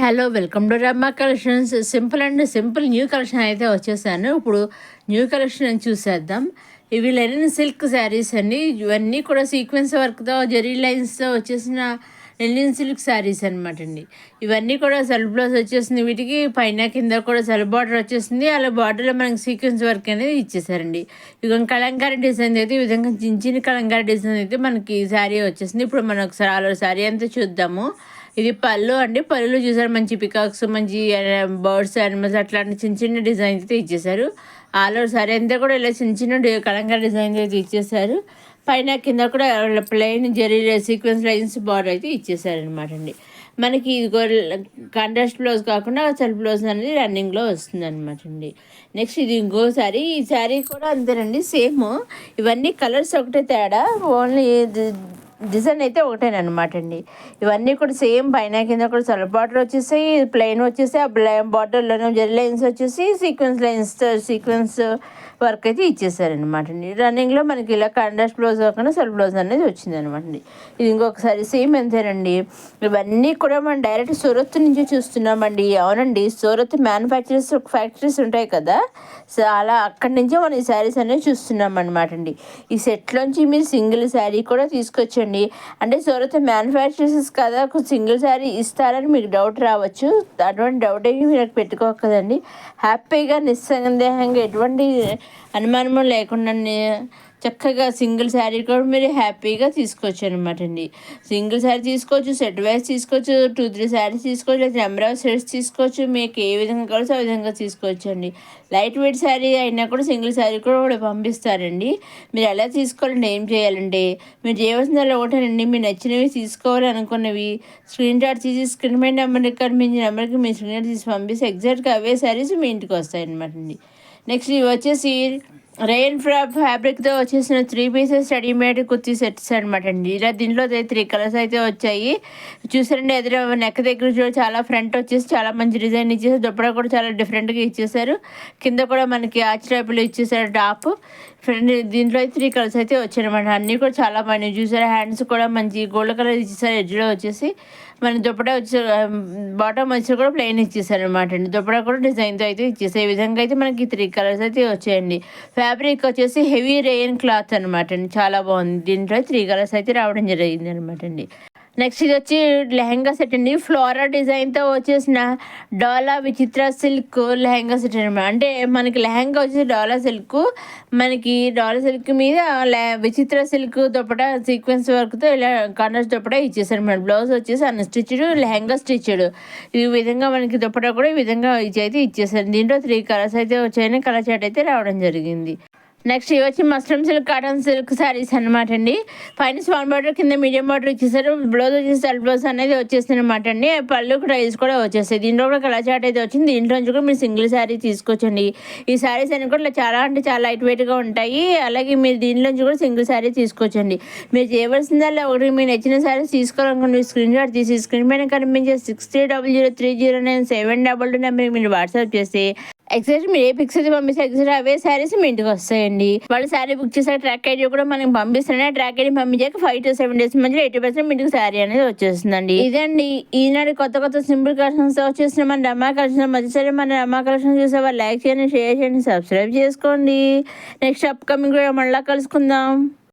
Hello! Welcome to రమ్మ collections. Simple and simple new collection అయితే వచ్చేసాను. ఇప్పుడు న్యూ కలెక్షన్ చూసేద్దాం. ఇవి లెనిన్ సిల్క్ శారీస్ అండి. ఇవన్నీ కూడా సీక్వెన్స్ వర్క్‌తో జెరీ లైన్స్‌తో వచ్చేసిన లెనిన్ సిల్క్ శారీస్ అనమాట అండి. ఇవన్నీ కూడా సెల్ఫ్ బ్లౌజ్ వచ్చేసింది. వీటికి పైన కింద కూడా సెల్ఫ్ బార్డర్ వచ్చేసింది. అలా బార్డర్‌లో మనకి సీక్వెన్స్ వర్క్ అనేది ఇచ్చేసారండి. ఇక కలంకారీ డిజైన్ అయితే ఈ విధంగా చిన్న చిన్న కలంకారీ డిజైన్ అయితే మనకి శారీ వచ్చేసింది. ఇప్పుడు మనం ఒకసారి ఆల్ ఓవర్ శారీ అంతా చూద్దాము. ఇది పళ్ళు అండి. పళ్ళులో చూసారు మంచి పికాక్స్, మంచి బర్డ్స్, యానిమల్స్ అట్లాంటి చిన్న చిన్న డిజైన్స్ అయితే ఇచ్చేసారు. ఆల్ ఓవర్ సారీ అంతా కూడా ఇలా చిన్న చిన్న కలంకారీ డిజైన్స్ అయితే ఇచ్చేసారు. పైన కింద కూడా plain zari sequence lines border అయితే ఇచ్చేసారనమాట అండి. మనకి ఇది కాంట్రాస్ట్ బ్లౌజ్ కాకుండా సెల్ఫ్ బ్లౌజ్ అనేది రన్నింగ్లో వస్తుంది అనమాట అండి. నెక్స్ట్ ఇది ఇంకో శారీ. ఈ శారీ కూడా అంతేనండి, సేమ్. ఇవన్నీ కలర్స్ ఒకటే తేడా, ఓన్లీ డిజైన్ అయితే ఒకటేనమాట అండి. ఇవన్నీ కూడా సేమ్ పైన కింద కూడా సెల్ఫ్ బార్డర్ వచ్చేసాయి, ప్లెయిన్ వచ్చేసి ఆ బార్డర్లోనే జెరీ లైన్స్ వచ్చేసి సీక్వెన్స్ వర్క్ అయితే ఇచ్చేసారనమాట అండి. రన్నింగ్లో మనకి ఇలా కాంట్రాస్ట్ బ్లౌజ్ కాకుండా సెల్ఫ్ బ్లౌజ్ అనేది వచ్చింది అనమాట అండి. ఇది ఇంకొకసారి సేమ్ అంతేనండి. ఇవన్నీ కూడా మనం డైరెక్ట్ సూరత్ నుంచి చూస్తున్నామండి. అవునండి, సూరత్ ఫ్యాక్టరీస్ ఉంటాయి కదా, సో అలా అక్కడి నుంచే మనం ఈ శారీస్ అనేవి చూస్తున్నాం అనమాట అండి. ఈ సెట్లోంచి మీరు సింగిల్ శారీ కూడా తీసుకొచ్చండి. అంటే సూరత్ మ్యానుఫ్యాక్చరర్స్ కదా, సింగిల్ శారీ ఇస్తారని మీకు డౌట్ రావచ్చు. అటువంటి డౌట్ ఏమి మీరు పెట్టుకోకదండి. హ్యాపీగా నిస్సందేహంగా ఎటువంటి అనుమానము లేకుండా చక్కగా సింగిల్ శారీ కూడా మీరు హ్యాపీగా తీసుకోవచ్చు అనమాట అండి. సింగిల్ శారీ తీసుకోవచ్చు, సెట్ వైజ్ తీసుకోవచ్చు, 2-3 శారీస్ తీసుకోవచ్చు, లేదా నెంబర్ ఆఫ్ సెట్స్ తీసుకోవచ్చు. మీకు ఏ విధంగా కావాల్సి ఆ విధంగా తీసుకోవచ్చు అండి. లైట్ వెయిట్ శారీ అయినా కూడా సింగిల్ శారీ కూడా పంపిస్తారండి. మీరు ఎలా తీసుకోవాలంటే ఏం చేయాలంటే, మీరు చేయవలసిందల్లా ఒకటేనండి, మీరు నచ్చినవి తీసుకోవాలి అనుకున్నవి స్క్రీన్ షాట్ తీసి స్క్రీన్ పై నెంబర్కి కనిపించిన నెంబర్కి మీ స్క్రీన్ షాట్ తీసి పంపిస్తే ఎగ్జాక్ట్గా అవే శారీస్ మీ ఇంటికి వస్తాయి అనమాట అండి. నెక్స్ట్ ఇవి వచ్చేసి రెయిన్ ఫ్యాబ్రిక్తో వచ్చేసిన 3 పీసెస్ రెడీమేడ్ కుర్తీ సెట్స్ అనమాట అండి. ఇలా దీంట్లో 3 కలర్స్ అయితే వచ్చాయి. చూసారండి, ఎదురు నెక్ దగ్గర చూడ చాలా ఫ్రంట్ వచ్చేసి చాలా మంచి డిజైన్ ఇచ్చేసారు. దుప్పడా కూడా చాలా డిఫరెంట్గా ఇచ్చేసారు. కింద కూడా మనకి ఆర్చ్ టైపులో ఇచ్చేసారు టాప్. ఫ్రంట్ దీంట్లో అయితే 3 కలర్స్ అయితే వచ్చాయన్నమాట. అన్నీ కూడా చాలా బాగున్నాయి. చూసారు, హ్యాండ్స్ కూడా మంచి గోల్డ్ కలర్ ఇచ్చేసారు. ఎడ్జ్లో వచ్చేసి మన దుప్పడా వచ్చే బాటమ్ వచ్చి కూడా ప్లెయిన్ ఇచ్చేసారు అనమాట అండి. దుప్పడా కూడా డిజైన్తో అయితే ఇచ్చేసారు. ఈ విధంగా అయితే మనకి 3 కలర్స్ అయితే వచ్చాయండి. ఫ్యాబ్రిక్ వచ్చేసి హెవీ రెయిన్ క్లాత్ అనమాట అండి, చాలా బాగుంది. దీంట్లో 3 కలర్స్ అయితే రావడం జరిగింది అనమాట అండి. నెక్స్ట్ ఇది వచ్చి లెహంగా సెట్ అండి. ఫ్లోరా డిజైన్తో వచ్చేసిన డోలా విచిత్ర సిల్క్ లెహంగా సెట్ అనమాట. అంటే మనకి లెహంగా వచ్చేసి డోలా సిల్క్, మనకి డోలా సిల్క్ మీద విచిత్ర సిల్క్ దుపట్టా సీక్వెన్స్ వర్క్తో ఇలా కాంట్రాస్ట్ దుపట్టా ఇచ్చేసారు అనమాట. బ్లౌజ్ వచ్చేసి అన్స్టిచ్డ్, లెహంగా స్టిచ్డ్. ఈ విధంగా మనకి దుపట్టా కూడా ఈ విధంగా అయితే ఇచ్చేసారు. దీంట్లో 3 కలర్స్ అయితే వచ్చాయని కలర్ చాట్ అయితే రావడం జరిగింది. నెక్స్ట్ ఇవి వచ్చి muslin silk, cotton silk saris అనమాట అండి. పైన స్మాల్ బార్డర్, కింద మీడియం బార్డర్ ఇచ్చేసారు. బ్లౌజ్ వచ్చేసి సెల్ఫ్ బ్లౌజ్ అనేది వచ్చేస్తుంది అనమాట అండి. పళ్ళు టైల్స్ కూడా వచ్చేస్తాయి. దీంట్లో కూడా కలర్ చాట్ అయితే వచ్చింది. దీంట్లో నుంచి కూడా మీరు సింగిల్ శారీ తీసుకోవచ్చండి. ఈ శారీస్ అన్ని కూడా చాలా అంటే చాలా లైట్ వెయిట్గా ఉంటాయి. అలాగే మీరు దీంట్లో నుంచి కూడా సింగిల్ శారీ తీసుకోవచ్చండి. మీరు చేయవలసిందల్లా ఒకటి మీరు నచ్చిన శారీస్ తీసుకోవాలనుకోండి, స్క్రీన్ షాట్ తీసి స్క్రీన్ పైన కనిపించే 6300309722 నెంబర్కి మీరు వాట్సాప్ చేస్తే ఎగ్జాక్ట్ మీరు ఏ పిక్స్ అయితే పంపిస్తే ఎగ్జాక్ట్ అవే శారీస్ మీ ఇంటికి వస్తాయండి. వాళ్ళు శారీ బుక్ చేసే ట్రాక్ ఐడి కూడా మనం పంపిస్తున్నాయి. ట్రాక్ ఐడి పంపించాక 5 to 7 days మధ్యలో 80% మీ ఇంటికి శారీ అనేది వచ్చేస్తుందండి. ఇదండి ఈనాడు కొత్త సింపుల్ కలెక్షన్స్ వచ్చేసిన మన రమా కలెక్షన్. మధ్యసారి మన రమా కలెక్షన్ చూసే వాళ్ళు లైక్ చేయండి, షేర్ చేయండి, సబ్స్క్రైబ్ చేసుకోండి. నెక్స్ట్ అప్కమింగ్ కూడా మళ్ళీ కలుసుకుందాం.